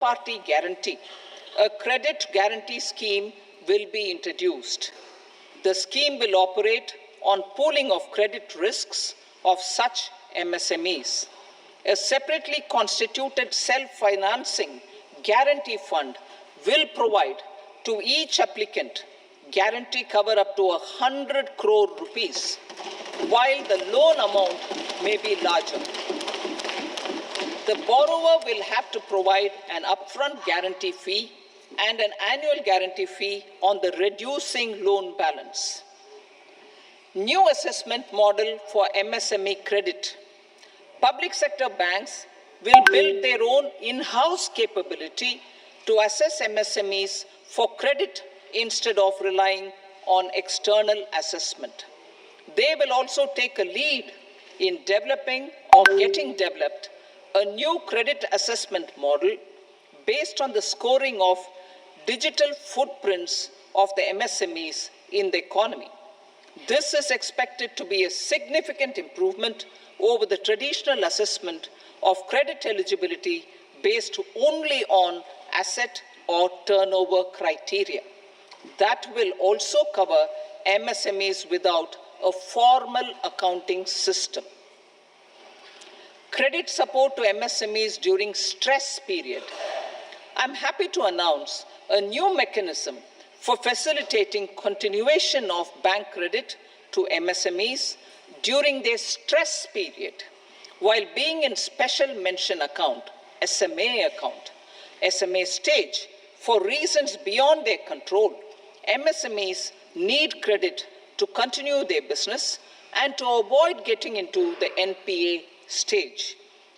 party guarantee, a credit guarantee scheme will be introduced. The scheme will operate on pooling of credit risks of such MSMEs. A separately constituted self-financing guarantee fund will provide to each applicant guarantee cover up to 100 crore rupees, while the loan amount may be larger. The borrower will have to provide an upfront guarantee fee and an annual guarantee fee on the reducing loan balance. New assessment model for MSME credit. Public sector banks will build their own in-house capability to assess MSMEs for credit instead of relying on external assessment. They will also take a lead in developing or getting developed a new credit assessment model based on the scoring of digital footprints of the MSMEs in the economy. This is expected to be a significant improvement over the traditional assessment of credit eligibility based only on asset or turnover criteria. That will also cover MSMEs without a formal accounting system. Credit support to MSMEs during stress period. I'm happy to announce a new mechanism for facilitating continuation of bank credit to MSMEs during their stress period while being in special mention account, SMA stage, for reasons beyond their control. MSMEs need credit to continue their business and to avoid getting into the NPA stage.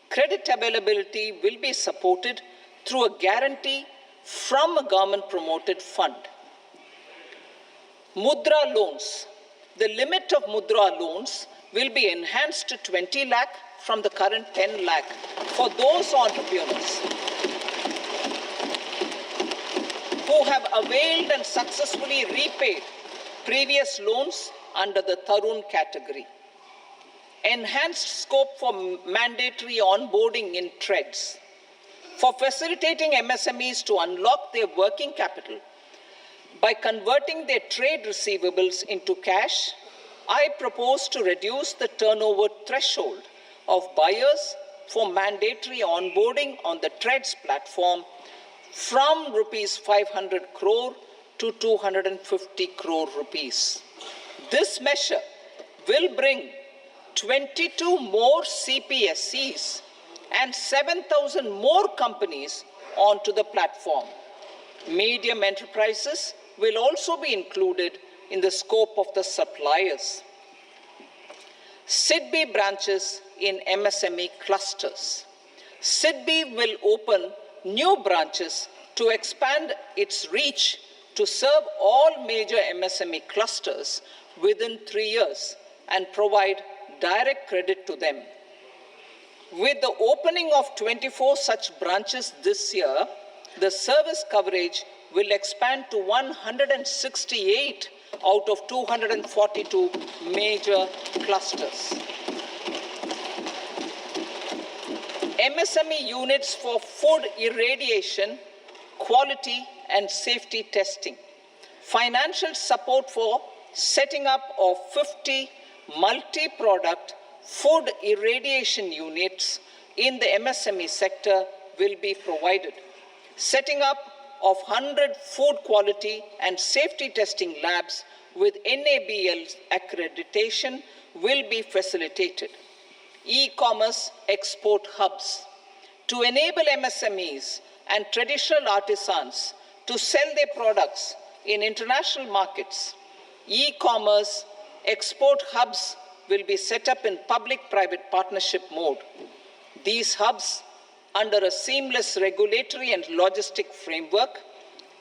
Credit availability will be supported through a guarantee from a government-promoted fund. Mudra loans. The limit of Mudra loans will be enhanced to 20 lakh from the current 10 lakh for those entrepreneurs who have availed and successfully repaid previous loans under the Tarun category. Enhanced scope for mandatory onboarding in TReDS. For facilitating MSMEs to unlock their working capital by converting their trade receivables into cash, I propose to reduce the turnover threshold of buyers for mandatory onboarding on the TReDS platform from rupees 500 crore to 250 crore rupees. This measure will bring 22 more CPSCs and 7,000 more companies onto the platform. Medium enterprises will also be included in the scope of the suppliers. SIDBI branches in MSME clusters. SIDBI will open new branches to expand its reach to serve all major MSME clusters within 3 years and provide direct credit to them. With the opening of 24 such branches this year, the service coverage will expand to 168 out of 242 major clusters. MSME units for food irradiation, quality and safety testing. Financial support for setting up of 50 multi-product food irradiation units in the MSME sector will be provided. Setting up of 100 food quality and safety testing labs with NABL accreditation will be facilitated. E-commerce export hubs. To enable MSMEs and traditional artisans to sell their products in international markets, e-commerce export hubs will be set up in public-private partnership mode. These hubs, under a seamless regulatory and logistic framework,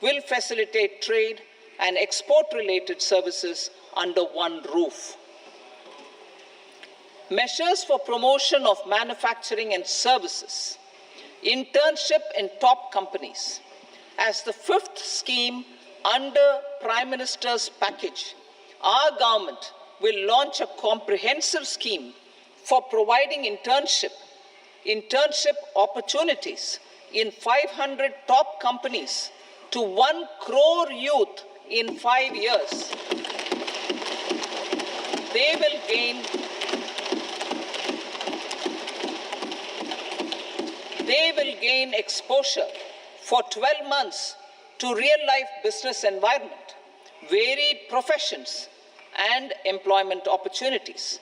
will facilitate trade and export-related services under one roof. Measures for promotion of manufacturing and services. Internship in top companies. As the fifth scheme under Prime Minister's package, our government will launch a comprehensive scheme for providing internship opportunities in 500 top companies to 1 crore youth in 5 years. They will gain exposure for 12 months to real-life business environment, varied professions, and employment opportunities.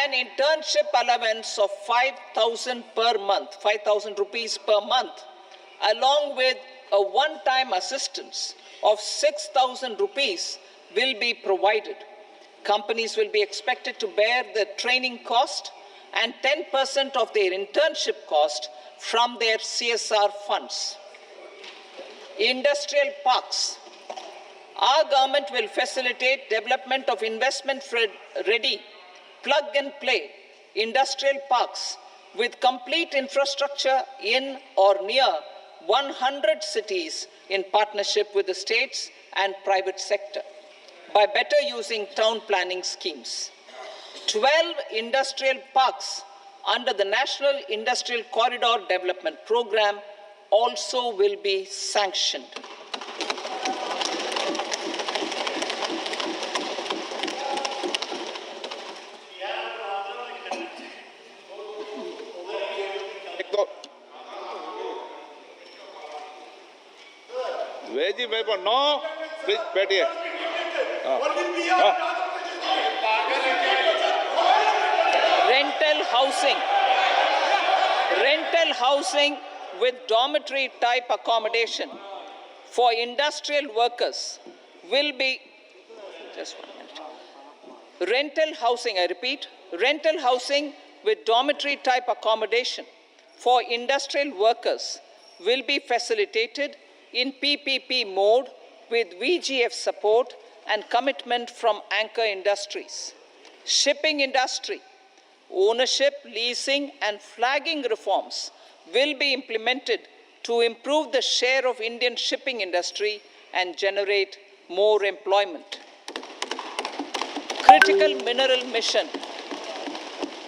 An internship allowance of 5,000 per month, 5,000 rupees per month, along with a one-time assistance of 6,000 rupees will be provided. Companies will be expected to bear the training cost and 10% of their internship cost from their CSR funds. Industrial parks. Our government will facilitate development of investment-ready, plug-and-play industrial parks with complete infrastructure in or near 100 cities in partnership with the states and private sector by better using town planning schemes. 12 industrial parks under the National Industrial Corridor Development Program also will be sanctioned. Veggie paper, no. Please, Betty. Rental housing with dormitory type accommodation for industrial workers will be, just 1 minute. Rental housing, I repeat, rental housing with dormitory type accommodation for industrial workers will be facilitated in PPP mode with VGF support and commitment from anchor industries. Shipping industry, ownership, leasing, and flagging reforms will be implemented to improve the share of Indian shipping industry and generate more employment. Critical mineral mission.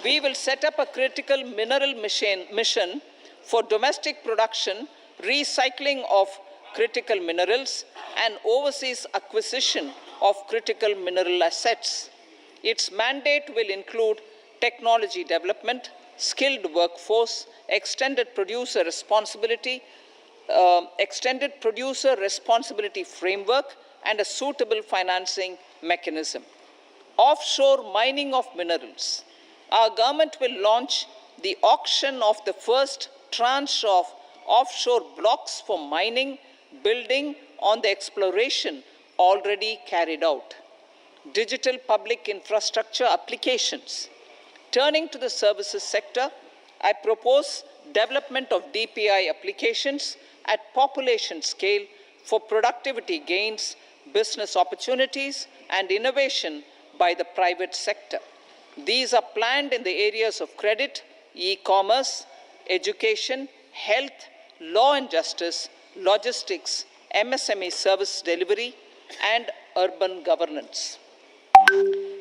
We will set up a critical mineral mission for domestic production, recycling of critical minerals, and overseas acquisition of critical mineral assets. Its mandate will include technology development, skilled workforce, extended producer responsibility framework, and a suitable financing mechanism. Offshore mining of minerals. Our government will launch the auction of the first tranche of offshore blocks for mining, building on the exploration already carried out. Digital public infrastructure applications. Turning to the services sector, I propose development of DPI applications at population scale for productivity gains, business opportunities, and innovation by the private sector. These are planned in the areas of credit, e-commerce, education, health, law and justice, logistics, MSME service delivery, and urban governance.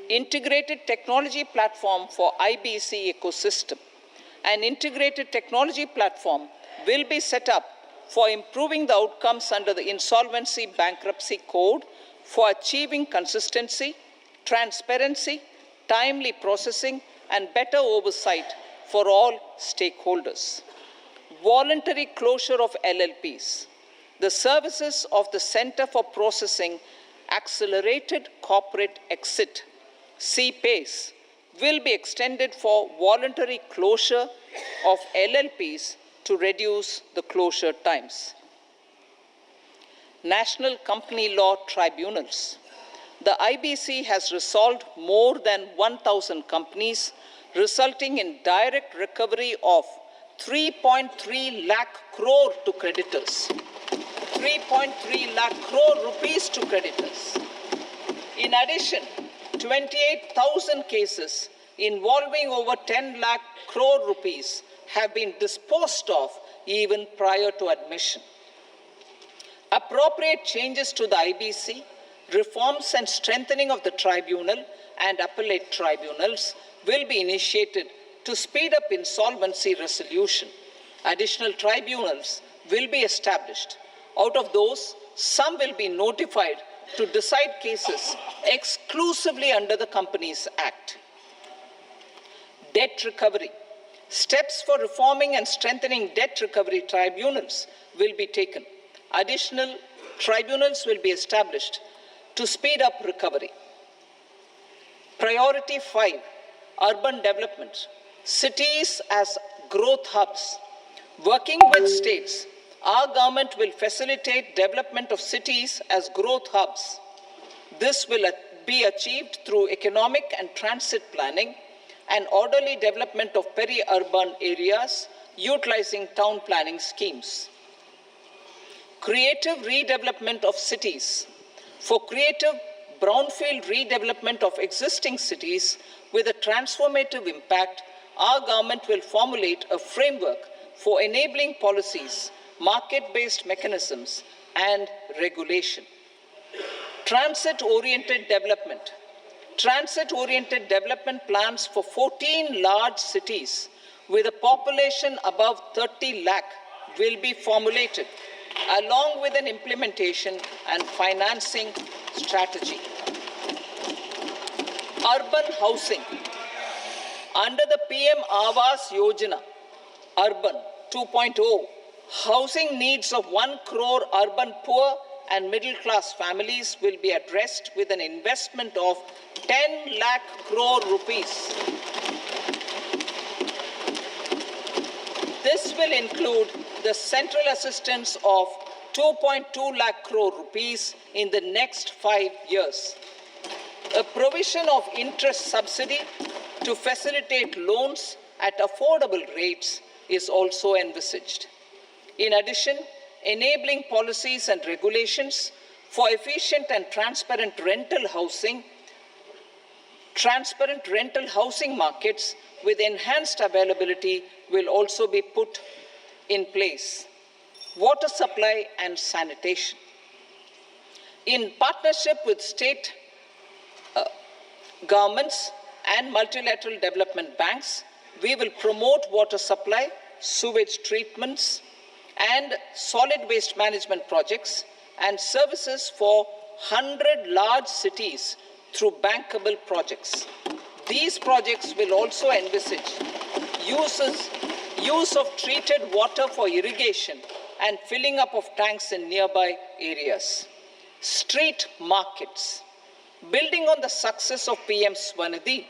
Integrated technology platform for IBC ecosystem. An integrated technology platform will be set up for improving the outcomes under the Insolvency Bankruptcy Code for achieving consistency, transparency, timely processing, and better oversight for all stakeholders. Voluntary closure of LLPs. The services of the Center for Processing Accelerated Corporate Exit, CPACE, will be extended for voluntary closure of LLPs to reduce the closure times. National Company Law Tribunals. The IBC has resolved more than 1,000 companies, resulting in direct recovery of 3.3 lakh crore to creditors. 3.3 lakh crore rupees to creditors. In addition, 28,000 cases involving over 10 lakh crore rupees have been disposed of even prior to admission. Appropriate changes to the IBC, reforms and strengthening of the tribunal and appellate tribunals will be initiated to speed up insolvency resolution. Additional tribunals will be established. Out of those, some will be notified to decide cases exclusively under the Companies Act. Debt recovery. Steps for reforming and strengthening debt recovery tribunals will be taken. Additional tribunals will be established to speed up recovery. Priority 5, urban development. Cities as growth hubs. Working with states, our government will facilitate development of cities as growth hubs. This will be achieved through economic and transit planning and orderly development of peri-urban areas utilizing town planning schemes. Creative redevelopment of cities. For creative brownfield redevelopment of existing cities with a transformative impact, our government will formulate a framework for enabling policies, market-based mechanisms, and regulation. Transit-oriented development. Transit-oriented development plans for 14 large cities with a population above 30 lakh will be formulated, along with an implementation and financing strategy. Urban housing. Under the PM Awas Yojana, Urban 2.0, housing needs of 1 crore urban poor and middle class families will be addressed with an investment of 10 lakh crore rupees. This will include the central assistance of 2.2 lakh crore rupees in the next 5 years. A provision of interest subsidy to facilitate loans at affordable rates is also envisaged. In addition, enabling policies and regulations for efficient and transparent rental housing markets with enhanced availability will also be put in place. Water supply and sanitation. In partnership with state governments and multilateral development banks, we will promote water supply, sewage treatments, and solid waste management projects and services for 100 large cities through bankable projects. These projects will also envisage use of treated water for irrigation and filling up of tanks in nearby areas. Street markets. Building on the success of PM Swanidhi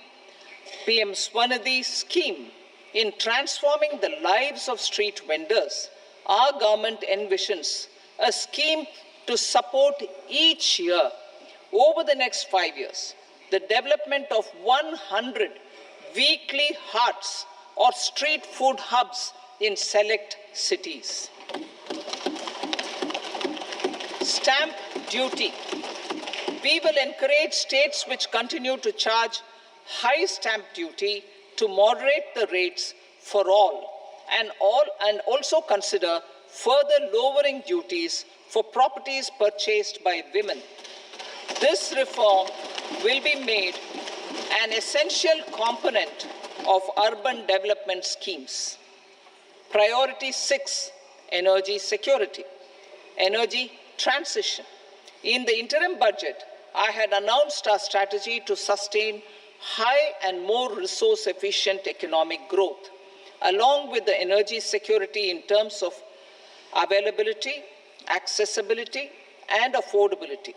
scheme in transforming the lives of street vendors, our government envisions a scheme to support each year over the next 5 years the development of 100 weekly hearts or street food hubs in select cities. Stamp duty. We will encourage states which continue to charge high stamp duty to moderate the rates for all and also consider further lowering duties for properties purchased by women. This reform will be made an essential component of urban development schemes. Priority 6, energy security, energy transition. In the interim budget, I had announced our strategy to sustain high and more resource-efficient economic growth, along with the energy security in terms of availability, accessibility, and affordability.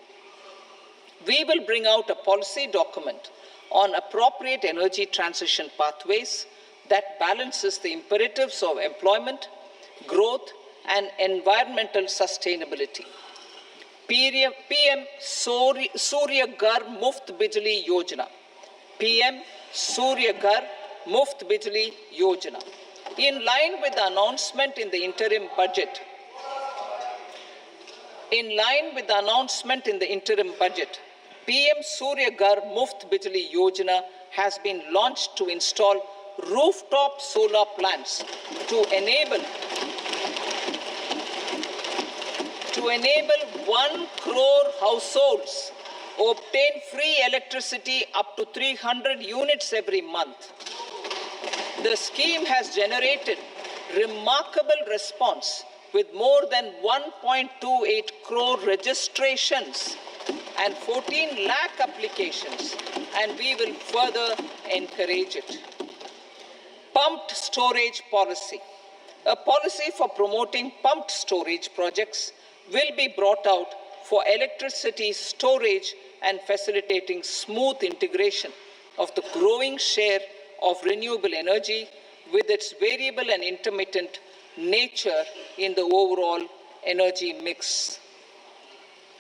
We will bring out a policy document on appropriate energy transition pathways that balances the imperatives of employment, growth, and environmental sustainability. PM Surya Ghar Muft Bijli Yojana. PM Surya Ghar Muft Bijli Yojana. In line with the announcement in the interim budget, PM Surya Ghar Muft Bijli Yojana has been launched to install rooftop solar plants to enable 1 crore households obtain free electricity up to 300 units every month. The scheme has generated remarkable response with more than 1.28 crore registrations and 14 lakh applications, and we will further encourage it. Pumped storage policy. A policy for promoting pumped storage projects will be brought out for electricity storage and facilitating smooth integration of the growing share of renewable energy with its variable and intermittent nature in the overall energy mix.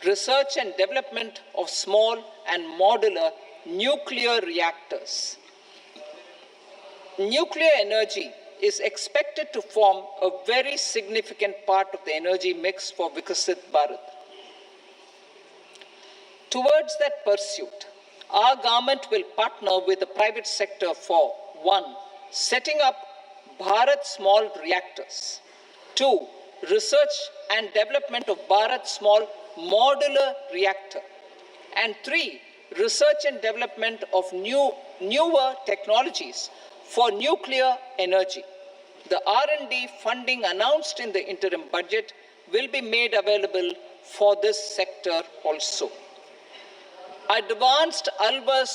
Research and development of small and modular nuclear reactors. Nuclear energy is expected to form a very significant part of the energy mix for Viksit Bharat. Towards that pursuit, our government will partner with the private sector for 1. Setting up Bharat Small Reactors. 2. Research and development of Bharat Small Modular Reactor. And 3. Research and development of newer technologies for nuclear energy. The R&D funding announced in the interim budget will be made available for this sector also. Advanced ultra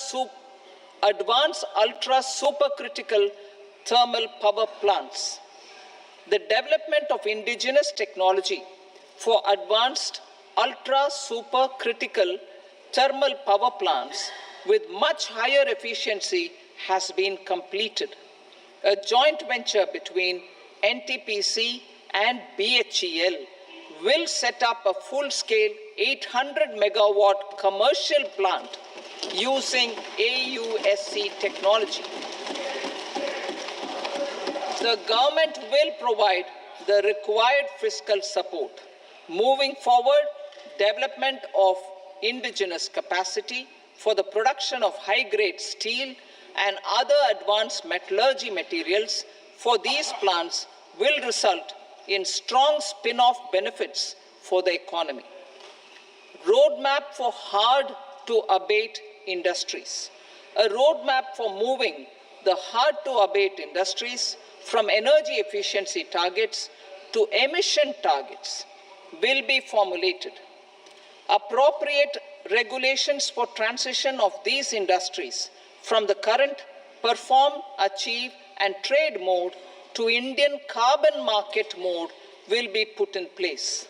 supercritical thermal power plants. The development of indigenous technology for advanced ultra supercritical thermal power plants with much higher efficiency has been completed. A joint venture between NTPC and BHEL will set up a full-scale 800 megawatt commercial plant using AUSC technology. The government will provide the required fiscal support. Moving forward, development of indigenous capacity for the production of high-grade steel and other advanced metallurgy materials for these plants will result in strong spin-off benefits for the economy. Roadmap for hard-to-abate industries. A roadmap for moving the hard-to-abate industries from energy efficiency targets to emission targets will be formulated. Appropriate regulations for transition of these industries from the current perform, achieve, and trade mode to Indian carbon market mode will be put in place.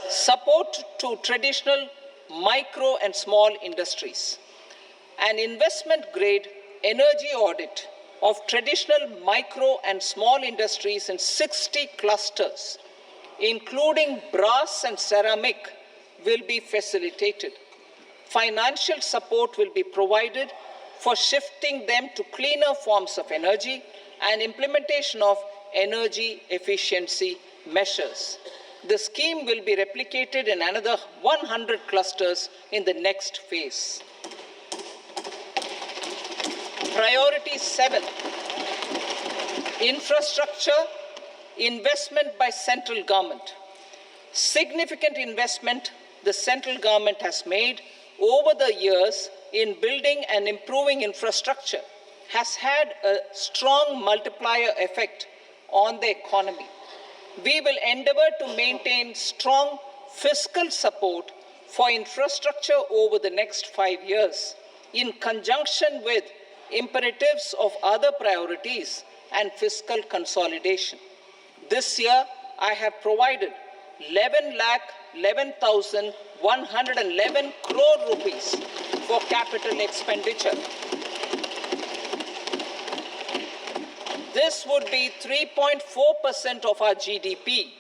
Support to traditional micro and small industries. An investment-grade energy audit of traditional micro and small industries in 60 clusters, including brass and ceramic, will be facilitated. Financial support will be provided for shifting them to cleaner forms of energy and implementation of energy efficiency measures. The scheme will be replicated in another 100 clusters in the next phase. Priority 7, infrastructure investment by central government. Significant investment the central government has made over the years in building and improving infrastructure has had a strong multiplier effect on the economy. We will endeavor to maintain strong fiscal support for infrastructure over the next 5 years in conjunction with imperatives of other priorities and fiscal consolidation. This year, I have provided 11,11,111 crore rupees for capital expenditure. This would be 3.4% of our GDP.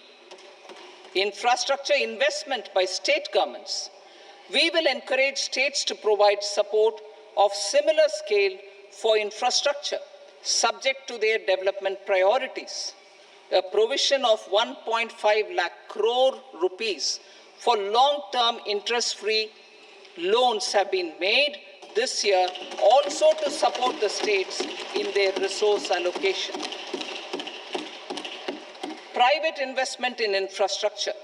Infrastructure investment by state governments. We will encourage states to provide support of similar scale for infrastructure, subject to their development priorities. A provision of 1.5 lakh crore rupees for long-term interest-free loans have been made this year also to support the states in their resource allocation. Private investment in infrastructure.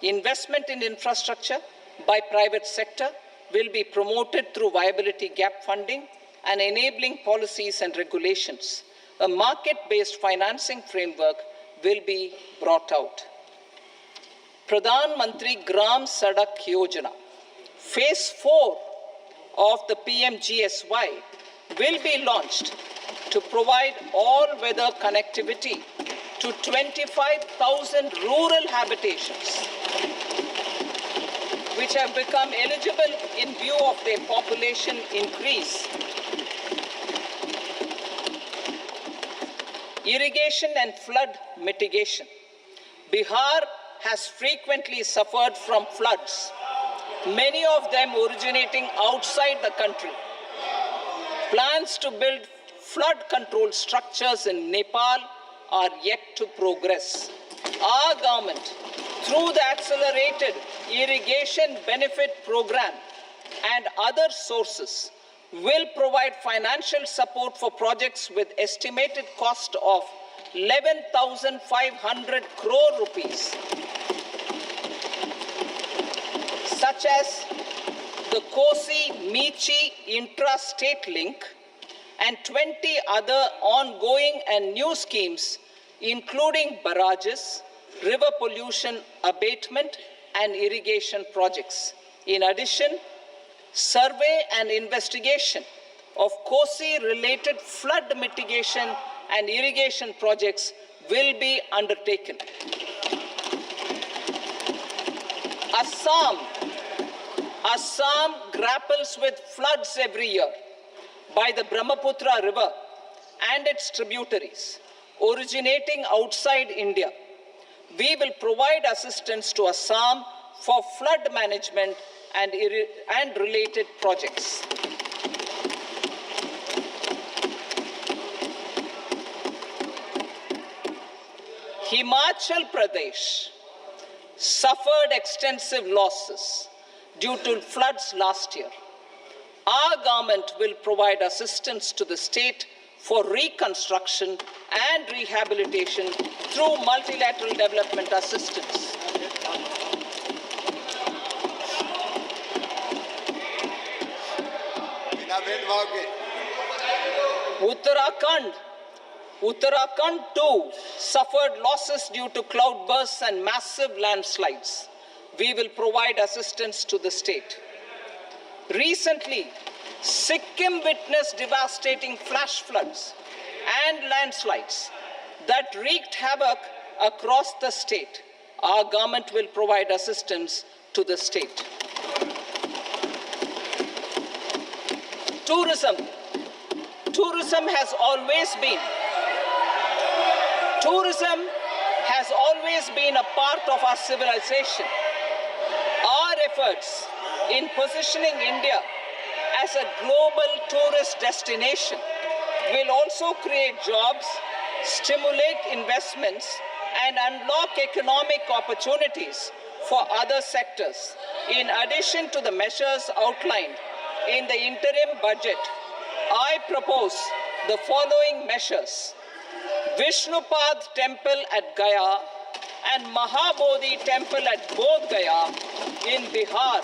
Investment in infrastructure by private sector will be promoted through viability gap funding and enabling policies and regulations. a market-based financing framework will be brought out. Pradhan Mantri Gram Sadak Yojana, Phase 4 of the PMGSY will be launched to provide all-weather connectivity to 25,000 rural habitations, which have become eligible in view of their population increase. Irrigation and flood mitigation. Bihar has frequently suffered from floods, many of them originating outside the country. Plans to build flood control structures in Nepal are yet to progress. Our government, through the Accelerated Irrigation Benefit Program and other sources, will provide financial support for projects with estimated cost of 11,500 crore rupees, such as the Kosi-Michi intra-state link and 20 other ongoing and new schemes, including barrages, river pollution abatement, and irrigation projects. In addition, survey and investigation of Kosi-related flood mitigation and irrigation projects will be undertaken. Assam grapples with floods every year by the Brahmaputra River and its tributaries originating outside India. We will provide assistance to Assam for flood management and related projects. Himachal Pradesh suffered extensive losses due to floods last year. Our government will provide assistance to the state for reconstruction and rehabilitation through multilateral development assistance. Uttarakhand too suffered losses due to cloudbursts and massive landslides. We will provide assistance to the state. Recently, Sikkim witnessed devastating flash floods and landslides that wreaked havoc across the state. Our government will provide assistance to the state. Tourism. Tourism has always been a part of our civilization. Our efforts in positioning India as a global tourist destination will also create jobs, stimulate investments, and unlock economic opportunities for other sectors. In addition to the measures outlined in the interim budget, I propose the following measures. Vishnupad Temple at Gaya and Mahabodhi Temple at Bodh Gaya in Bihar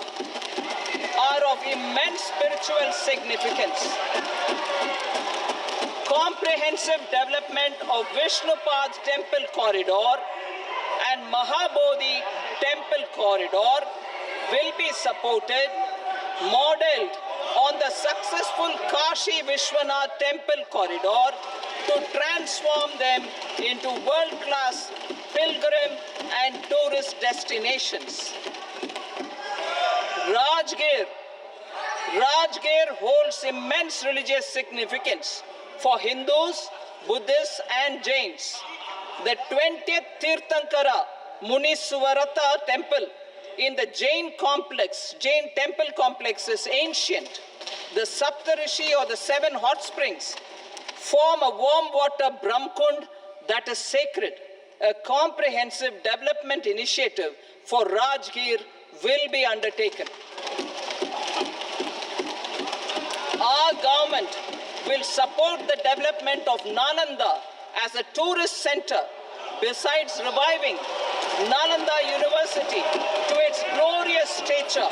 are of immense spiritual significance. Comprehensive development of Vishnupad Temple Corridor and Mahabodhi Temple Corridor will be supported, modeled on the successful Kashi Vishwanath Temple Corridor to transform them into world-class pilgrim and tourist destinations. Rajgir holds immense religious significance for Hindus, Buddhists, and Jains. The 20th Tirthankara Muniswarata temple in the Jain temple complex is ancient. The Saptarishi, or the 7 hot springs, form a warm water Brahmkund that is sacred. A comprehensive development initiative for Rajgir will be undertaken. Our government will support the development of Nalanda as a tourist center, besides reviving Nalanda University to its glorious stature.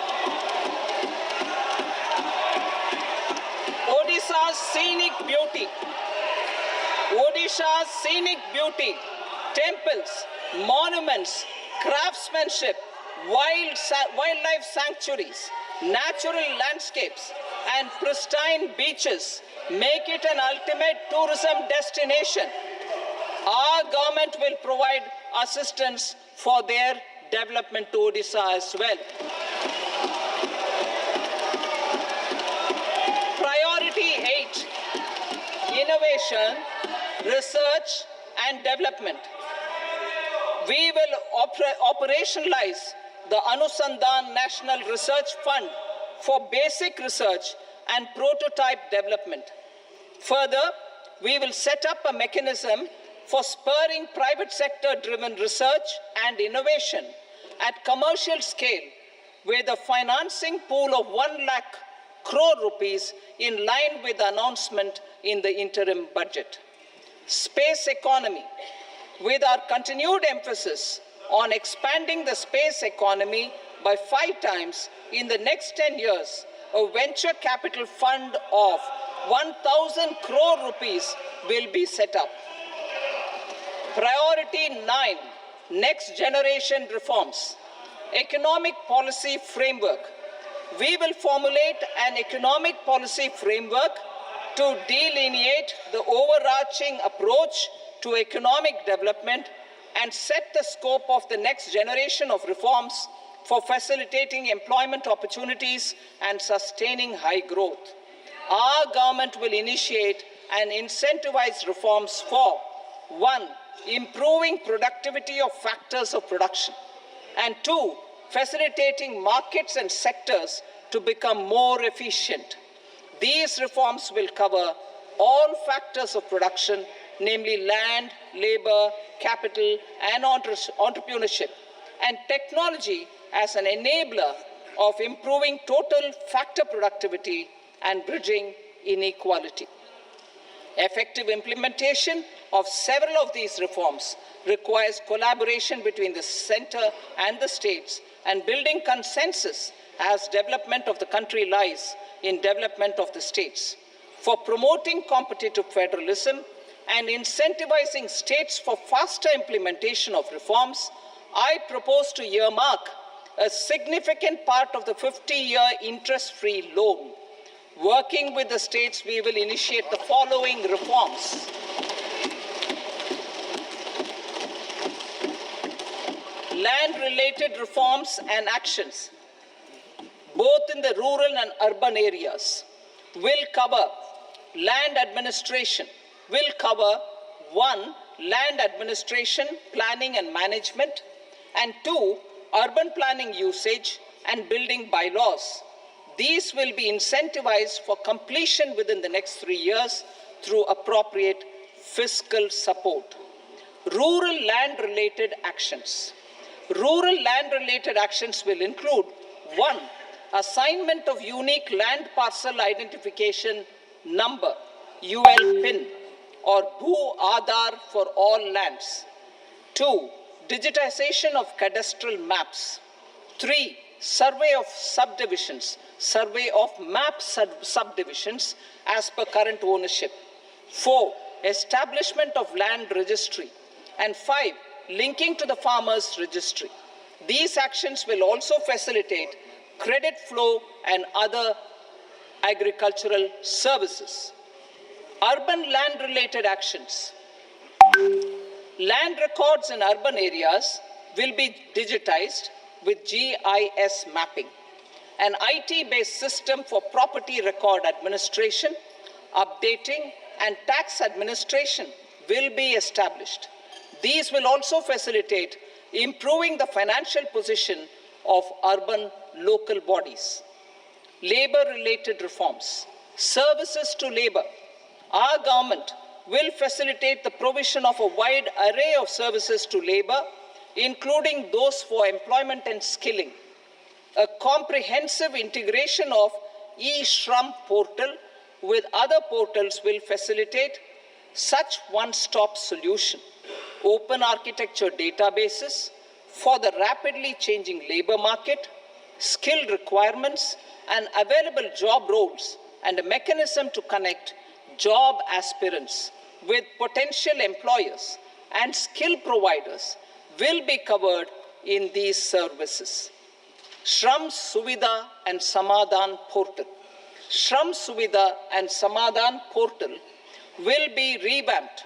Odisha's scenic beauty Odisha's scenic beauty, temples, monuments, craftsmanship, wildlife sanctuaries, natural landscapes, and pristine beaches make it an ultimate tourism destination. Our government will provide assistance for their development to Odisha as well. Priority 8, innovation, research and development. We will operationalize the Anusandhan National Research Fund for basic research and prototype development. Further, we will set up a mechanism for spurring private sector-driven research and innovation at commercial scale with a financing pool of 1 lakh crore rupees in line with the announcement in the interim budget. Space economy. With our continued emphasis on expanding the space economy by 5 times in the next 10 years, a venture capital fund of 1,000 crore rupees will be set up. Priority 9, next generation reforms. Economic policy framework. We will formulate an economic policy framework to delineate the overarching approach to economic development and set the scope of the next generation of reforms for facilitating employment opportunities and sustaining high growth. Our government will initiate and incentivize reforms for 1. Improving productivity of factors of production, and 2. Facilitating markets and sectors to become more efficient. These reforms will cover all factors of production, namely land, labor, capital, and entrepreneurship, and technology as an enabler of improving total factor productivity and bridging inequality. Effective implementation of several of these reforms requires collaboration between the center and the states, and building consensus as development of the country lies in development of the states. For promoting competitive federalism and incentivizing states for faster implementation of reforms, I propose to earmark a significant part of the 50-year interest-free loan. Working with the states, we will initiate the following reforms. Land-related reforms and actions, both in the rural and urban areas, will cover land administration, will cover 1. Land administration, planning and management, and 2. Urban planning usage and building bylaws. These will be incentivized for completion within the next 3 years through appropriate fiscal support. Rural land-related actions. Rural land-related actions will include 1. Assignment of unique land parcel identification number, UL PIN, or Bhu Aadhaar for all lands. 2. Digitization of cadastral maps. 3. Survey of subdivisions, survey of map subdivisions as per current ownership. 4. Establishment of land registry. And 5. Linking to the farmers registry. These actions will also facilitate credit flow and other agricultural services. Urban land-related actions. Land records in urban areas will be digitized with GIS mapping. An IT-based system for property record administration, updating, and tax administration will be established. These will also facilitate improving the financial position of urban local bodies. Labor-related reforms. Services to labor. Our government will facilitate the provision of a wide array of services to labor, including those for employment and skilling. A comprehensive integration of eShram portal with other portals will facilitate such one-stop solution. Open architecture databases for the rapidly changing labor market, skill requirements, and available job roles, and a mechanism to connect job aspirants with potential employers and skill providers will be covered in these services. Shram Suvidha and Samadhan Portal. Shram Suvidha and Samadhan Portal will be revamped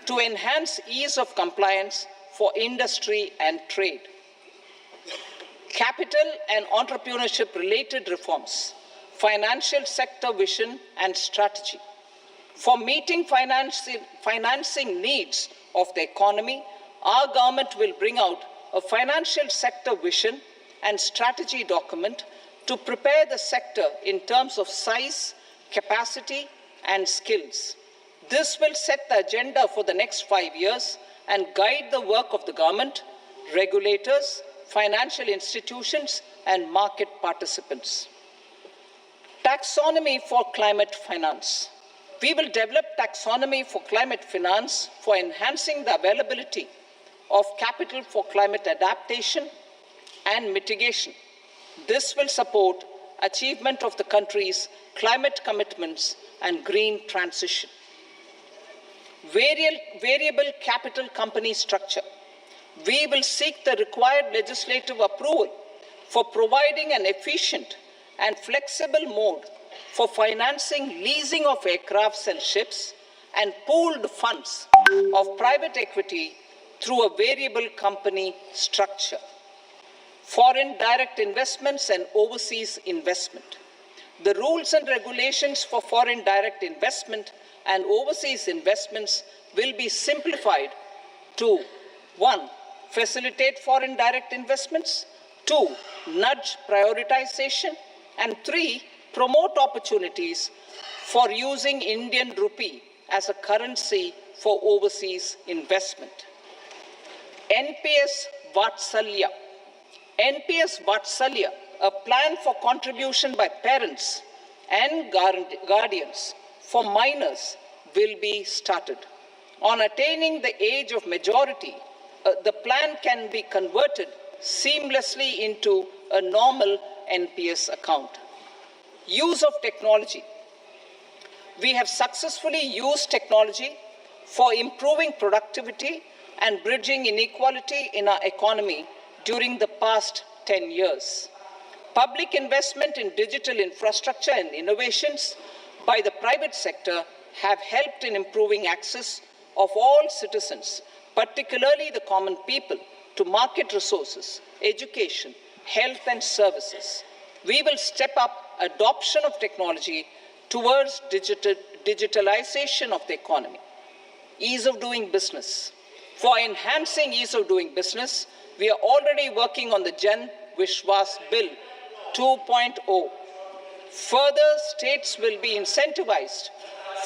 to enhance ease of compliance for industry and trade. Capital and entrepreneurship related reforms, financial sector vision and strategy. For meeting financing needs of the economy, our government will bring out a financial sector vision and strategy document to prepare the sector in terms of size, capacity, and skills. This will set the agenda for the next 5 years and guide the work of the government, regulators, financial institutions, and market participants. Taxonomy for climate finance. We will develop taxonomy for climate finance for enhancing the availability of capital for climate adaptation and mitigation. This will support achievement of the country's climate commitments and green transition. Variable capital company structure. We will seek the required legislative approval for providing an efficient and flexible mode for financing leasing of aircrafts and ships and pooled funds of private equity through a variable company structure. Foreign direct investments and overseas investment. The rules and regulations for foreign direct investment and overseas investments will be simplified to 1. Facilitate foreign direct investments, 2. Nudge prioritization, and 3. Promote opportunities for using Indian rupee as a currency for overseas investment. NPS Vatsalya. NPS Vatsalya, a plan for contribution by parents and guardians for minors, will be started. On attaining the age of majority, the plan can be converted seamlessly into a normal NPS account. Use of technology. We have successfully used technology for improving productivity and bridging inequality in our economy during the past 10 years. Public investment in digital infrastructure and innovations by the private sector have helped in improving access of all citizens, particularly the common people, to market resources, education, health, and services. We will step up adoption of technology towards digitalization of the economy. Ease of doing business. For enhancing ease of doing business, we are already working on the Jan Vishwas Bill 2.0. Further, states will be incentivized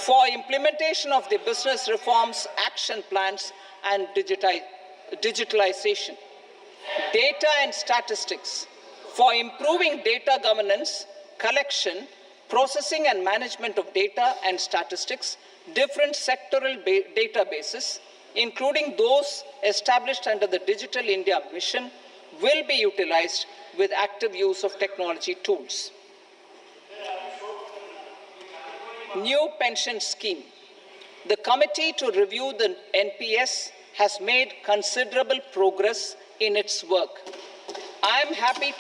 for implementation of the business reforms, action plans, and digitalization. Data and statistics. For improving data governance, collection, processing and management of data and statistics, different sectoral databases, including those established under the Digital India Mission, will be utilized with active use of technology tools. New pension scheme. The committee to review the NPS has made considerable progress in its work. I'm happy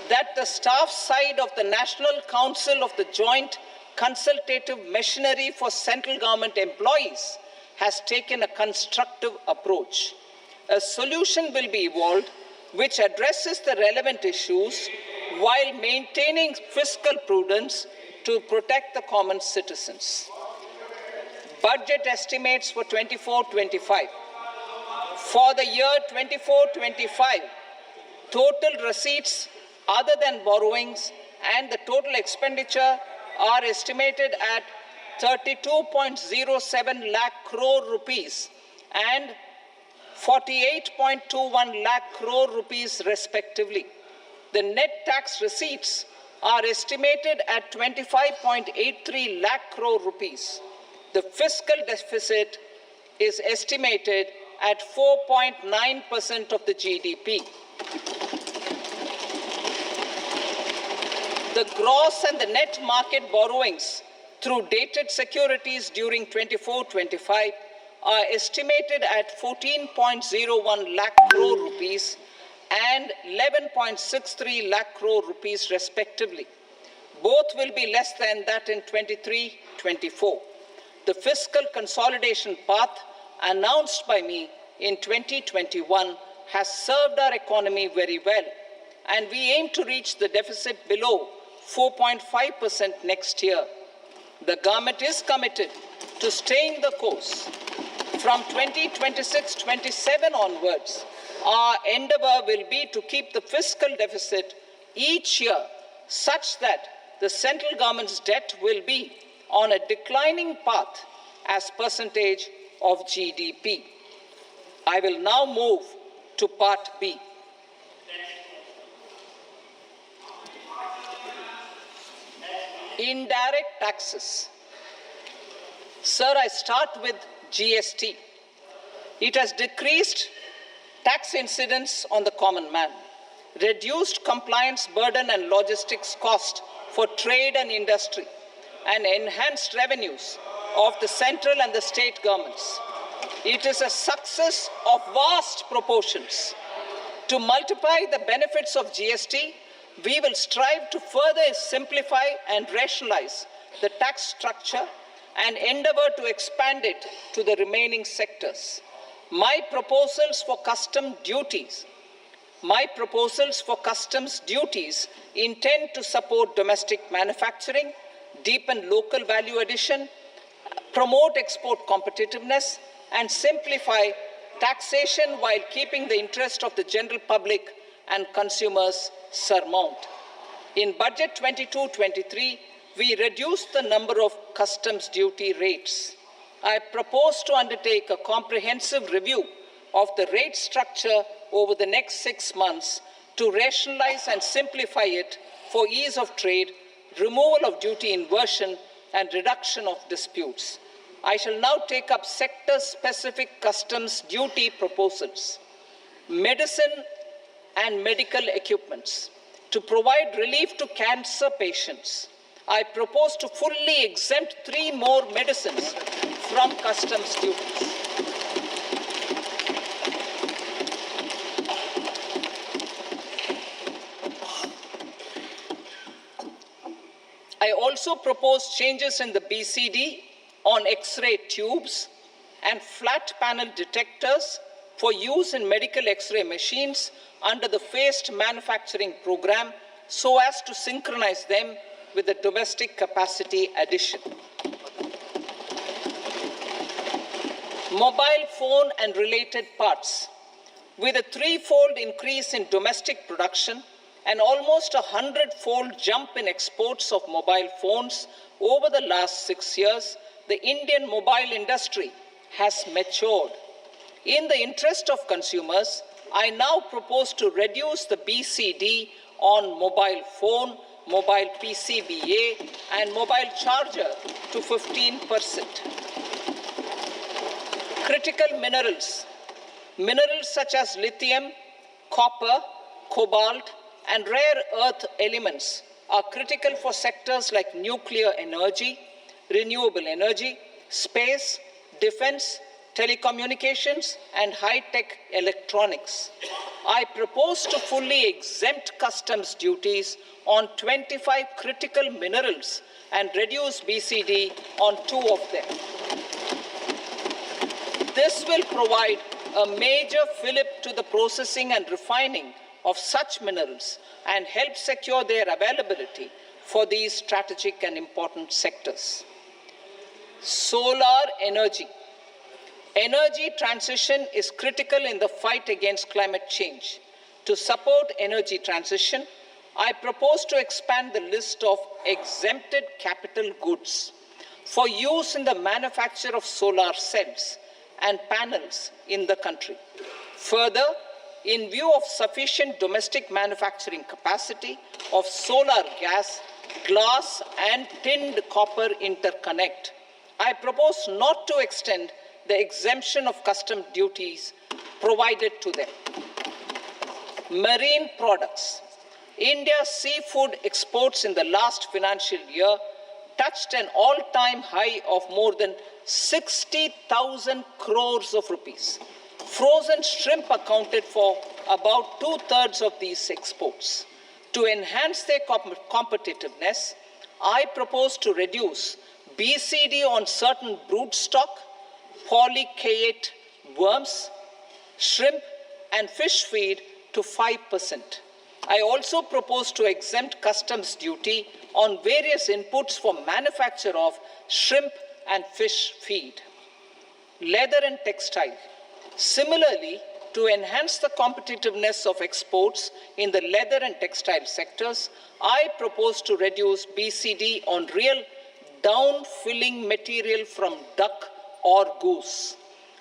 that the staff side of the National Council of the Joint Consultative Machinery for Central Government Employees has taken a constructive approach. A solution will be evolved which addresses the relevant issues while maintaining fiscal prudence to protect the common citizens. Budget estimates for 24-25. For the year 24-25, total receipts other than borrowings and the total expenditure are estimated at 32.07 lakh crore rupees and 48.21 lakh crore rupees respectively. The net tax receipts are estimated at 25.83 lakh crore rupees. The fiscal deficit is estimated at 4.9% of the GDP. The gross and the net market borrowings through dated securities during 24-25 are estimated at 14.01 lakh crore rupees and 11.63 lakh crore rupees respectively. Both will be less than that in 23-24. The fiscal consolidation path announced by me in 2021 has served our economy very well, and we aim to reach the deficit below 4.5% next year. The government is committed to staying the course. From 2026-27 onwards, our endeavor will be to keep the fiscal deficit each year such that the central government's debt will be on a declining path as percentage of GDP. I will now move to Part B. Indirect taxes. Sir, I start with GST. It has decreased tax incidence on the common man, reduced compliance burden and logistics cost for trade and industry, and enhanced revenues of the central and the state governments. It is a success of vast proportions. To multiply the benefits of GST, we will strive to further simplify and rationalize the tax structure and endeavor to expand it to the remaining sectors. My proposals for customs duties intend to support domestic manufacturing, deepen local value addition, promote export competitiveness, and simplify taxation while keeping the interest of the general public and consumers surmount. In Budget 22-23, we reduced the number of customs duty rates. I propose to undertake a comprehensive review of the rate structure over the next 6 months to rationalize and simplify it for ease of trade, removal of duty inversion, and reduction of disputes. I shall now take up sector-specific customs duty proposals. Medicine and medical equipments. To provide relief to cancer patients, I propose to fully exempt 3 more medicines from customs duties. I also propose changes in the BCD on X-ray tubes and flat panel detectors for use in medical X-ray machines under the phased manufacturing program so as to synchronize them with the domestic capacity addition. Mobile phone and related parts. With a 3-fold increase in domestic production and almost a 100-fold jump in exports of mobile phones over the last 6 years, the Indian mobile industry has matured. In the interest of consumers, I now propose to reduce the BCD on mobile phone, mobile PCBA, and mobile charger to 15%. Critical minerals. Minerals such as lithium, copper, cobalt, and rare earth elements are critical for sectors like nuclear energy, renewable energy, space, defense, telecommunications, and high-tech electronics. I propose to fully exempt customs duties on 25 critical minerals and reduce BCD on 2 of them. This will provide a major fillip to the processing and refining of such minerals and help secure their availability for these strategic and important sectors. Solar energy. Energy transition is critical in the fight against climate change. To support energy transition, I propose to expand the list of exempted capital goods for use in the manufacture of solar cells and panels in the country. Further, in view of sufficient domestic manufacturing capacity of solar gas, glass, and tinned copper interconnect, I propose not to extend the exemption of custom duties provided to them. Marine products. India's seafood exports in the last financial year touched an all-time high of more than 60,000 crores of rupees. Frozen shrimp accounted for about 2/3 of these exports. To enhance their competitiveness, I propose to reduce BCD on certain broodstock, polychaete worms, shrimp, and fish feed to 5%. I also propose to exempt customs duty on various inputs for manufacture of shrimp and fish feed. Leather and textile. Similarly, to enhance the competitiveness of exports in the leather and textile sectors, I propose to reduce BCD on real down-filling material from duck or goose.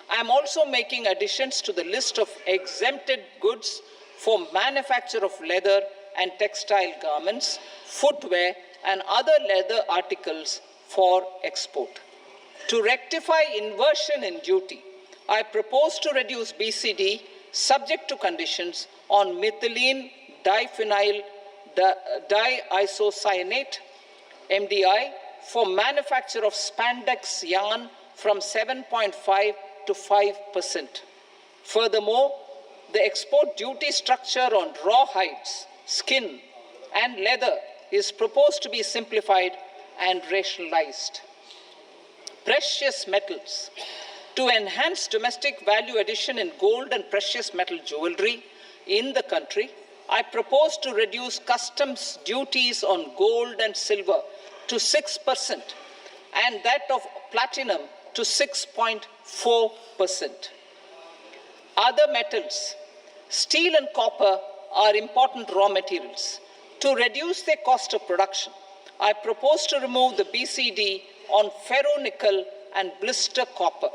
I am also making additions to the list of exempted goods for manufacture of leather and textile garments, footwear, and other leather articles for export. To rectify inversion in duty, I propose to reduce BCD subject to conditions on methylene diphenyl diisocyanate, MDI, for manufacture of spandex yarn from 7.5 to 5%. Furthermore, the export duty structure on raw hides, skin, and leather is proposed to be simplified and rationalized. Precious metals. To enhance domestic value addition in gold and precious metal jewelry in the country, I propose to reduce customs duties on gold and silver to 6% and that of platinum to 6.4%. Other metals, steel and copper, are important raw materials. To reduce their cost of production, I propose to remove the BCD on ferronickel and blister copper.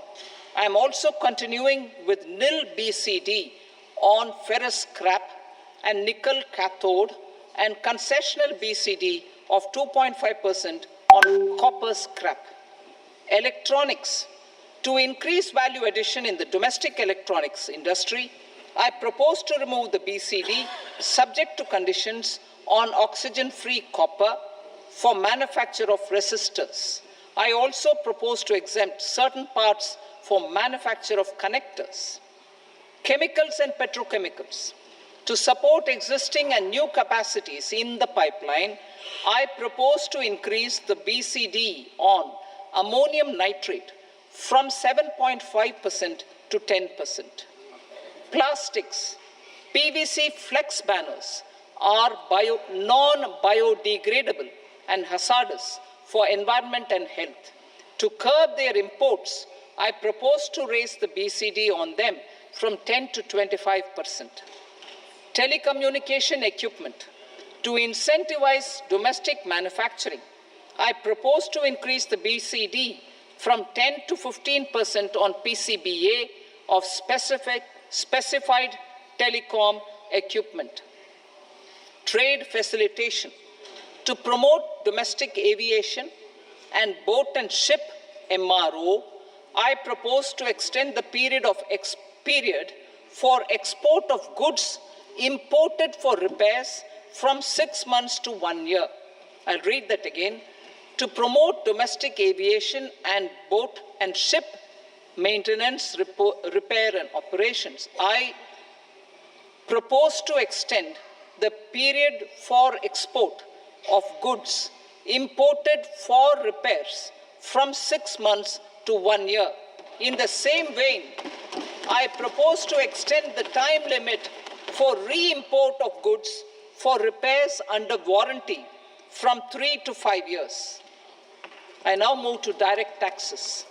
I am also continuing with nil BCD on ferrous scrap and nickel cathode and concessional BCD of 2.5% on copper scrap. Electronics. To increase value addition in the domestic electronics industry, I propose to remove the BCD subject to conditions on oxygen-free copper for manufacture of resistors. I also propose to exempt certain parts for manufacture of connectors. Chemicals and petrochemicals. To support existing and new capacities in the pipeline, I propose to increase the BCD on ammonium nitrate from 7.5% to 10%. Plastics. PVC flex banners are non-biodegradable and hazardous for environment and health. To curb their imports, I propose to raise the BCD on them from 10 to 25%. Telecommunication equipment. To incentivize domestic manufacturing, I propose to increase the BCD from 10 to 15% on PCBA of specified telecom equipment. Trade facilitation. To promote domestic aviation and boat and ship MRO, I propose to extend the period for export of goods imported for repairs from 6 months to 1 year. I'll read that again. To promote domestic aviation and boat and ship maintenance, repair, and operations, I propose to extend the period for export of goods imported for repairs from 6 months to 1 year. In the same vein, I propose to extend the time limit for re-import of goods for repairs under warranty from 3 to 5 years. I now move to direct taxes.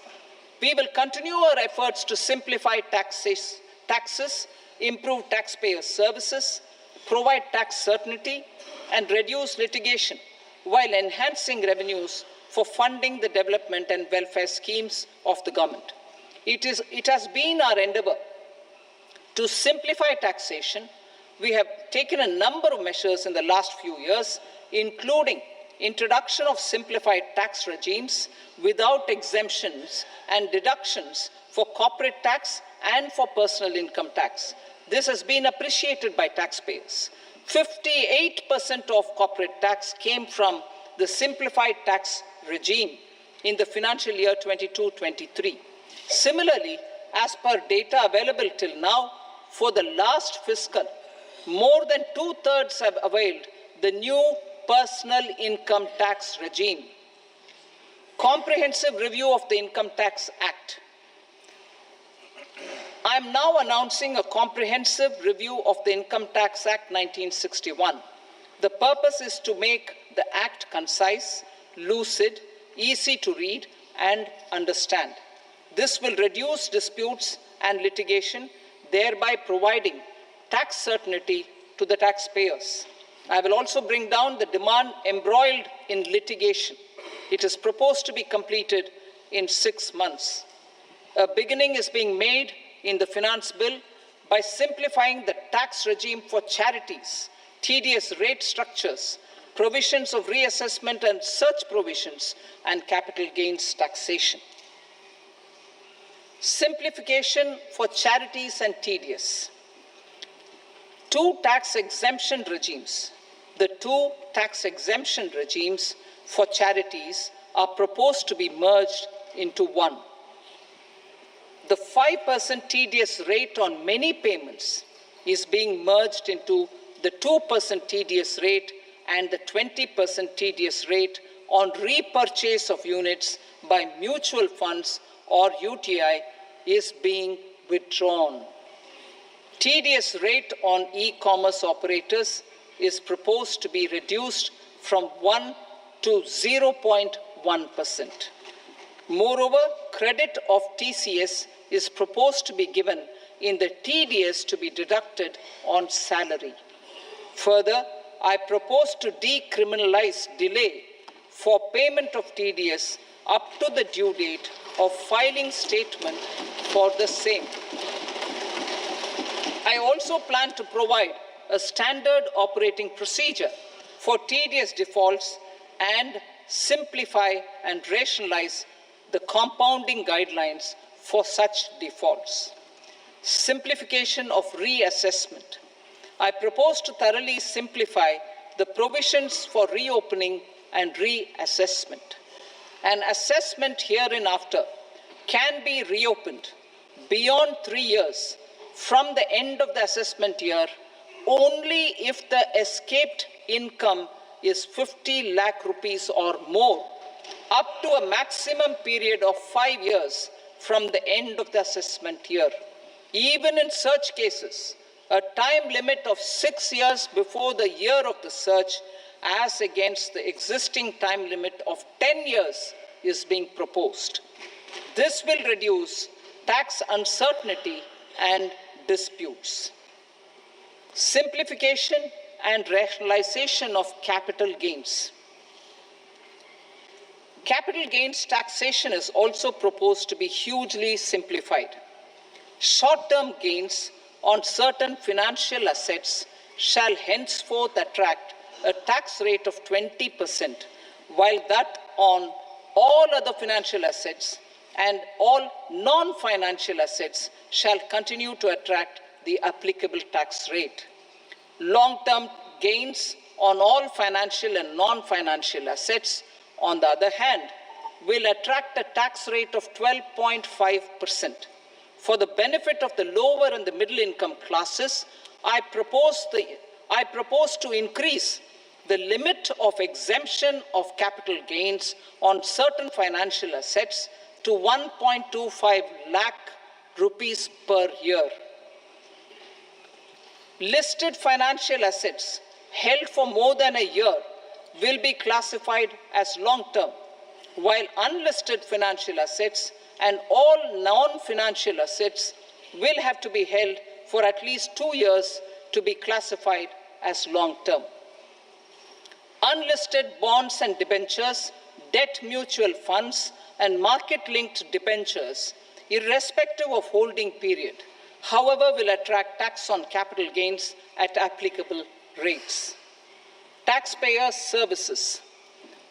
We will continue our efforts to simplify taxes, improve taxpayer services, provide tax certainty, and reduce litigation while enhancing revenues for funding the development and welfare schemes of the government. It has been our endeavor to simplify taxation. We have taken a number of measures in the last few years, including introduction of simplified tax regimes without exemptions and deductions for corporate tax and for personal income tax. This has been appreciated by taxpayers. 58% of corporate tax came from the simplified tax regime in the financial year 22-23. Similarly, as per data available till now, for the last fiscal, more than 2/3 have availed the new personal income tax regime. Comprehensive review of the Income Tax Act. I am now announcing a comprehensive review of the Income Tax Act 1961. The purpose is to make the Act concise, lucid, easy to read and understand. This will reduce disputes and litigation, thereby providing tax certainty to the taxpayers. I will also bring down the demand embroiled in litigation. It is proposed to be completed in 6 months. A beginning is being made in the finance bill by simplifying the tax regime for charities, TDS rate structures, provisions of reassessment and such provisions, and capital gains taxation. Simplification for charities and TDS. Two tax exemption regimes. The two tax exemption regimes for charities are proposed to be merged into one. The 5% TDS rate on many payments is being merged into the 2% TDS rate, and the 20% TDS rate on repurchase of units by mutual funds or UTI is being withdrawn. TDS rate on e-commerce operators is proposed to be reduced from 1 to 0.1%. Moreover, credit of TCS is proposed to be given in the TDS to be deducted on salary. Further, I propose to decriminalize delay for payment of TDS up to the due date of filing statement for the same. I also plan to provide a standard operating procedure for TDS defaults and simplify and rationalize the compounding guidelines for such defaults. Simplification of reassessment. I propose to thoroughly simplify the provisions for reopening and reassessment. An assessment hereinafter can be reopened beyond 3 years from the end of the assessment year only if the escaped income is 50 lakh rupees or more, up to a maximum period of 5 years from the end of the assessment year. Even in such cases, a time limit of 6 years before the year of the search, as against the existing time limit of 10 years, is being proposed. This will reduce tax uncertainty and disputes. Simplification and rationalization of capital gains. Capital gains taxation is also proposed to be hugely simplified. Short-term gains on certain financial assets shall henceforth attract a tax rate of 20%, while that on all other financial assets and all non-financial assets shall continue to attract the applicable tax rate. Long-term gains on all financial and non-financial assets, on the other hand, will attract a tax rate of 12.5%. For the benefit of the lower and the middle income classes, I propose to increase the limit of exemption of capital gains on certain financial assets to 1.25 lakh rupees per year. Listed financial assets held for more than a year will be classified as long-term, while unlisted financial assets and all non-financial assets will have to be held for at least 2 years to be classified as long-term. Unlisted bonds and debentures, debt mutual funds, and market-linked debentures, irrespective of holding period, however, will attract tax on capital gains at applicable rates. Taxpayer services.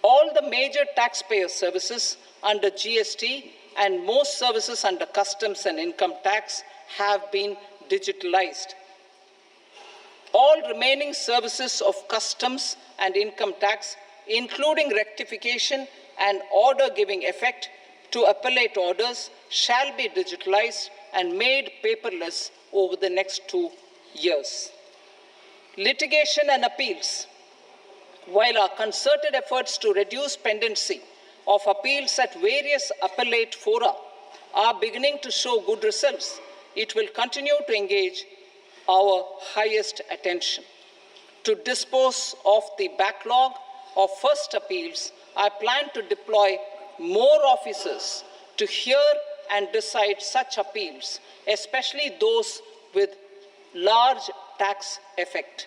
All the major taxpayer services under GST and most services under customs and income tax have been digitalized. All remaining services of customs and income tax, including rectification and order giving effect to appellate orders, shall be digitalized and made paperless over the next 2 years. Litigation and appeals. While our concerted efforts to reduce pendency of appeals at various appellate fora are beginning to show good results, it will continue to engage our highest attention. To dispose of the backlog of first appeals, I plan to deploy more officers to hear and decide such appeals, especially those with large tax effect.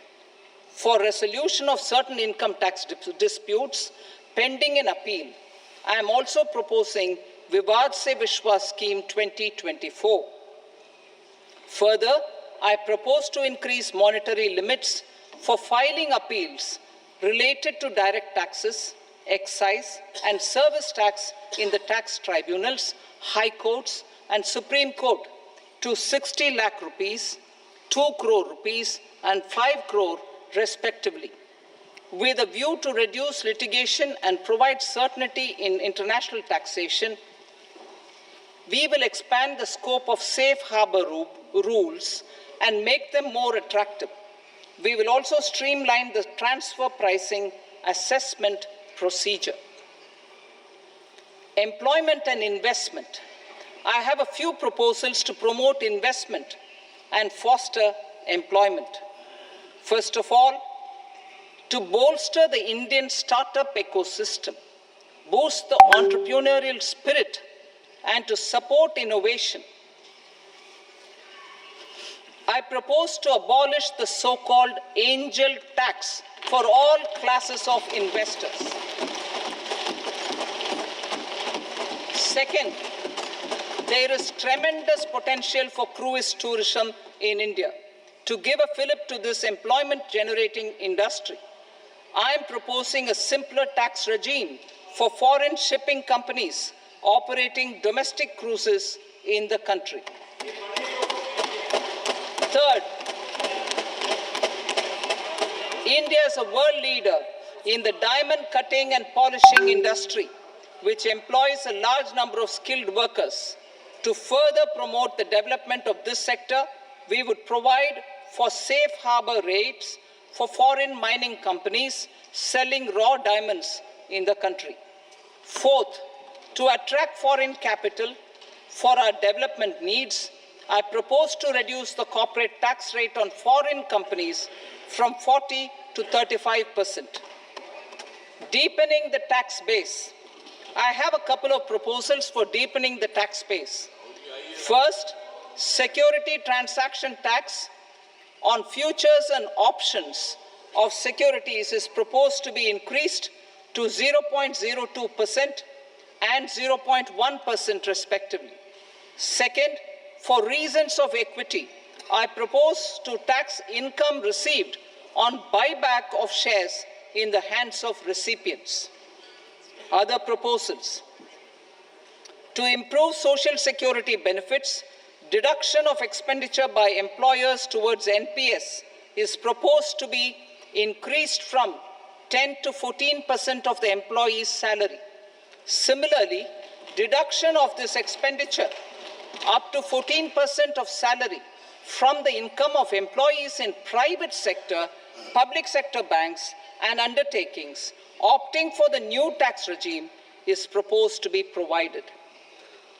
For resolution of certain income tax disputes pending an appeal, I am also proposing Vivad Se Vishwas Scheme 2024. Further, I propose to increase monetary limits for filing appeals related to direct taxes, excise, and service tax in the tax tribunals, high courts, and Supreme Court to 60 lakh rupees, 2 crore rupees, and 5 crore respectively, with a view to reduce litigation and provide certainty in international taxation. We will expand the scope of safe harbor rules and make them more attractive. We will also streamline the transfer pricing assessment procedure. Employment and investment. I have a few proposals to promote investment and foster employment. First of all, to bolster the Indian startup ecosystem, boost the entrepreneurial spirit, and to support innovation, I propose to abolish the so-called angel tax for all classes of investors. Second, there is tremendous potential for cruise tourism in India. To give a fillip to this employment-generating industry, I am proposing a simpler tax regime for foreign shipping companies operating domestic cruises in the country. Third, India is a world leader in the diamond cutting and polishing industry, which employs a large number of skilled workers. To further promote the development of this sector, we would provide for safe harbor rates for foreign mining companies selling raw diamonds in the country. Fourth, to attract foreign capital for our development needs, I propose to reduce the corporate tax rate on foreign companies from 40 to 35%. Deepening the tax base. I have a couple of proposals for deepening the tax base. First, security transaction tax on futures and options of securities is proposed to be increased to 0.02% and 0.1% respectively. Second, for reasons of equity, I propose to tax income received on buyback of shares in the hands of recipients. Other proposals. To improve social security benefits, deduction of expenditure by employers towards NPS is proposed to be increased from 10 to 14% of the employee's salary. Similarly, deduction of this expenditure up to 14% of salary from the income of employees in private sector, public sector banks, and undertakings opting for the new tax regime is proposed to be provided.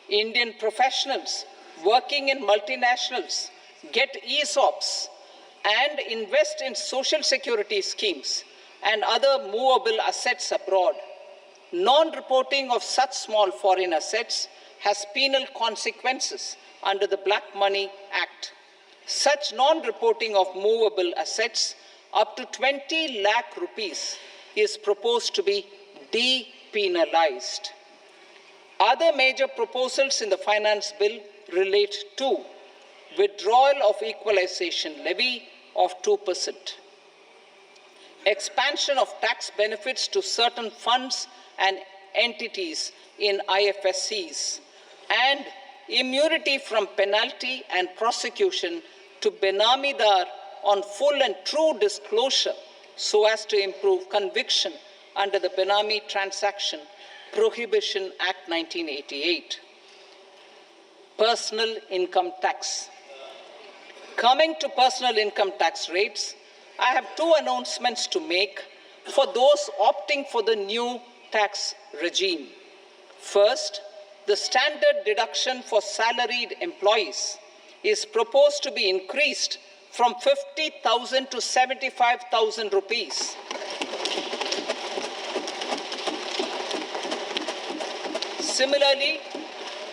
Indian professionals working in multinationals get ESOPs and invest in social security schemes and other movable assets abroad. Non-reporting of such small foreign assets has penal consequences under the Black Money Act. Such non-reporting of movable assets up to 20 lakh rupees is proposed to be depenalized. Other major proposals in the finance bill relate to withdrawal of equalization levy of 2%, expansion of tax benefits to certain funds and entities in IFSCs, and immunity from penalty and prosecution to Benamidar on full and true disclosure so as to improve conviction under the Benami Transaction Prohibition Act 1988. Personal income tax. Coming to personal income tax rates, I have two announcements to make for those opting for the new tax regime. First, the standard deduction for salaried employees is proposed to be increased from 50,000 to 75,000 rupees. Similarly,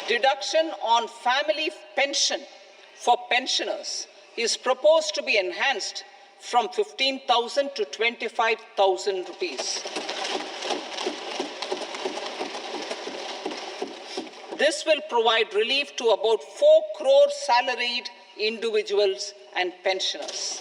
deduction on family pension for pensioners is proposed to be enhanced from 15,000 to 25,000 rupees. This will provide relief to about 4 crore salaried individuals and pensioners.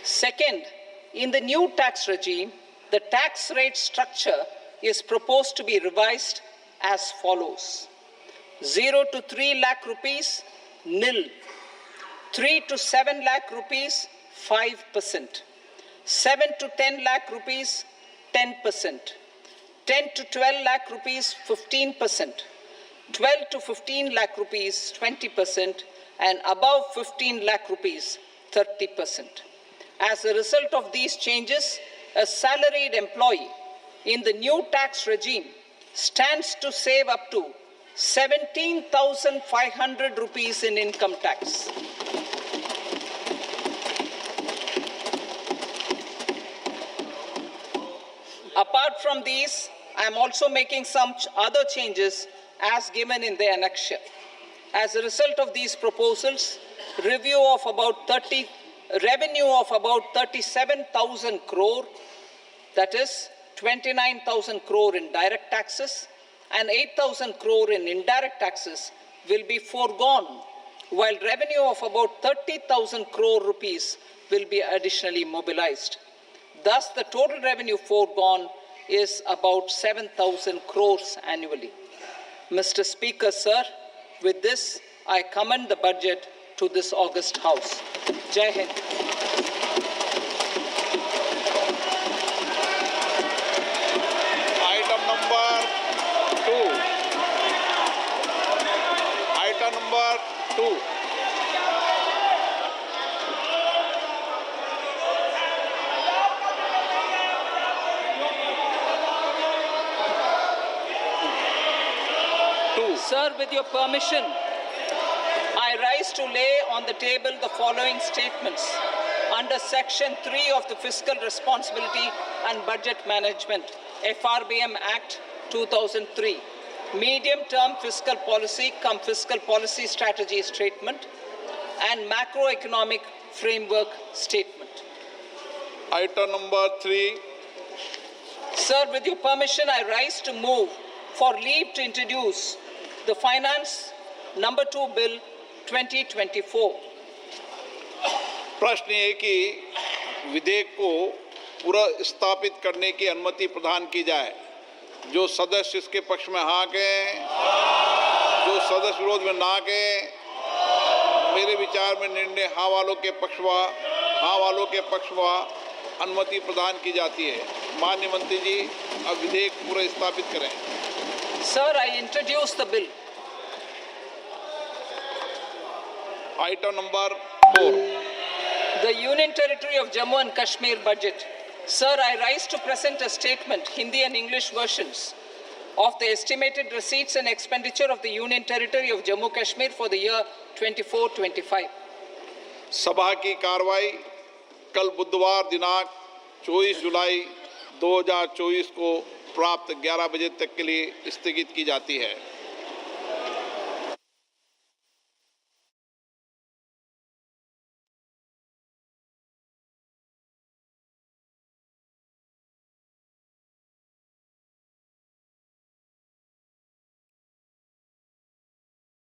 Second, in the new tax regime, the tax rate structure is proposed to be revised as follows. 0 to 3 lakh rupees, nil. 3 to 7 lakh rupees, 5%. 7 to 10 lakh rupees, 10%. 10 to 12 lakh rupees, 15%. 12 to 15 lakh rupees, 20%. And above 15 lakh rupees, 30%. As a result of these changes, a salaried employee in the new tax regime stands to save up to 17,500 rupees in income tax. Apart from these, I am also making some other changes as given in the annexure. As a result of these proposals, revenue of about 37,000 crore, that is 29,000 crore in direct taxes and 8,000 crore in indirect taxes will be foregone, while revenue of about 30,000 crore rupees will be additionally mobilized. Thus, the total revenue foregone is about 7,000 crores annually. Mr. Speaker, sir, with this, I commend the budget to this august House. Jai Hind. Item number 2. Item number 2. Sir, with your permission, I rise to lay on the table the following statements under Section 3 of the Fiscal Responsibility and Budget Management, FRBM Act 2003, Medium-Term Fiscal Policy cum Fiscal Policy Strategy Statement and Macroeconomic Framework Statement. Item number 3. Sir, with your permission, I rise to move for leave to introduce the Finance Number 2 Bill 2024. प्रश्न ये कि विधेयक को पुनर्स्थापित करने की अनुमति प्रदान की जाए। जो सदस्य इसके पक्ष में हाँ कहें, जो सदस्य विरोध में ना कहें, मेरे विचार में निर्णय हाँ वालों के पक्ष में अनुमति प्रदान की जाती है। माननीय मंत्री जी, अब विधेयक पुनर्स्थापित करें। Sir, I introduce the bill. Item number 4. The Union Territory of Jammu and Kashmir budget. Sir, I rise to present a statement, Hindi and English versions, of the estimated receipts and expenditure of the Union Territory of Jammu and Kashmir for the year 24-25. सभा की कार्रवाई कल बुधवार दिनांक 24 जुलाई 2024 को प्राप्त 11 बजे तक के लिए स्थगित की जाती है।